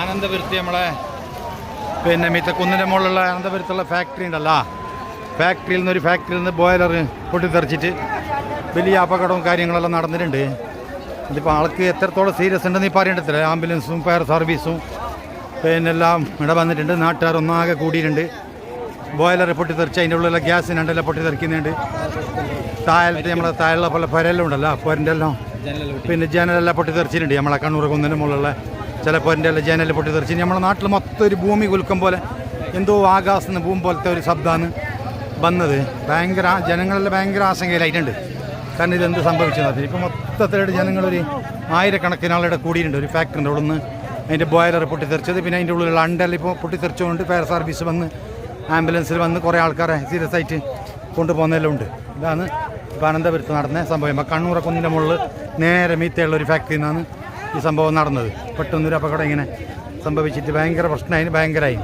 അനന്തപുരത്ത് നമ്മളെ പിന്നെ മിത്തക്കുന്നിൻ്റെ മുകളിലുള്ള അനന്തപുരത്തുള്ള ഫാക്ടറി ഉണ്ടല്ലോ, ഫാക്ടറിയിൽ നിന്ന് ബോയിലർ പൊട്ടിത്തെറിച്ചിട്ട് വലിയ അപകടവും കാര്യങ്ങളെല്ലാം നടന്നിട്ടുണ്ട്. ഇതിപ്പോൾ ആൾക്ക് എത്രത്തോളം സീരിയസ് ഉണ്ടെന്ന് ഇപ്പോൾ അറിയേണ്ടത്തില്ല. ആംബുലൻസും ഫയർ സർവീസും പിന്നെ എല്ലാം ഇവിടെ വന്നിട്ടുണ്ട്. നാട്ടുകാർ ഒന്നാകെ കൂടിയിട്ടുണ്ട്. ബോയിലർ പൊട്ടിത്തെറിച്ച് അതിൻ്റെ ഉള്ളിലുള്ള ഗ്യാസിനുണ്ടെല്ലാം പൊട്ടിത്തെറിക്കുന്നുണ്ട്. താഴത്തെ നമ്മളെ താഴെയുള്ള പോലെ പുരയെല്ലാം ഉണ്ടല്ലോ, പുരൻ്റെ എല്ലാം പിന്നെ ജനലെല്ലാം പൊട്ടിത്തെറിച്ചിട്ടുണ്ട്. നമ്മളെ കണ്ണൂർ കുന്നിന് മുകളിലുള്ള ചില പുരൻ്റെ എല്ലാം ജനൽ പൊട്ടിത്തെറിച്ച് നമ്മളെ നാട്ടിൽ മൊത്തം ഒരു ഭൂമി കുലുക്കം പോലെ എന്തോ ആകാശത്ത് നിന്ന് ഭൂമി പോലത്തെ ഒരു ശബ്ദമാണ് വന്നത്. ഭയങ്കര ജനങ്ങളെല്ലാം ഭയങ്കര ആശങ്കയിലായിട്ടുണ്ട്. കാരണം ഇതെന്ത് സംഭവിച്ചത്. ഇപ്പോൾ മൊത്തത്തിലായിട്ട് ജനങ്ങളൊരു ആയിരക്കണക്കിന് ആളുടെ കൂടിയിട്ടുണ്ട്. ഒരു ഫാക്ടറിൻ്റെ അവിടെ നിന്ന് അതിൻ്റെ ബോയിലർ പൊട്ടിത്തെറിച്ചത്, പിന്നെ അതിൻ്റെ ഉള്ളിലുള്ള അണ്ടെല്ലാം ഇപ്പോൾ പൊട്ടിത്തെറിച്ചുകൊണ്ട് ഫയർ സർവീസ് വന്ന് ആംബുലൻസിൽ വന്ന് കുറേ ആൾക്കാരെ സീരിയസ് ആയിട്ട് കൊണ്ടുപോകുന്നതെല്ലാം ഉണ്ട്. ഇതാണ് ഇപ്പോൾ അനന്തപുരത്ത് നടന്ന സംഭവം. ഇപ്പോൾ കണ്ണൂർ കുന്നിൻ്റെ മുകളിൽ നേരെ മീത്തയുള്ള ഒരു ഫാക്ടറിയിൽ നിന്നാണ് ഈ സംഭവം നടന്നത്. പെട്ടെന്നൊരു അപകടം ഇങ്ങനെ സംഭവിച്ചിട്ട് ഭയങ്കര പ്രശ്നമായി, ഭയങ്കരമായി.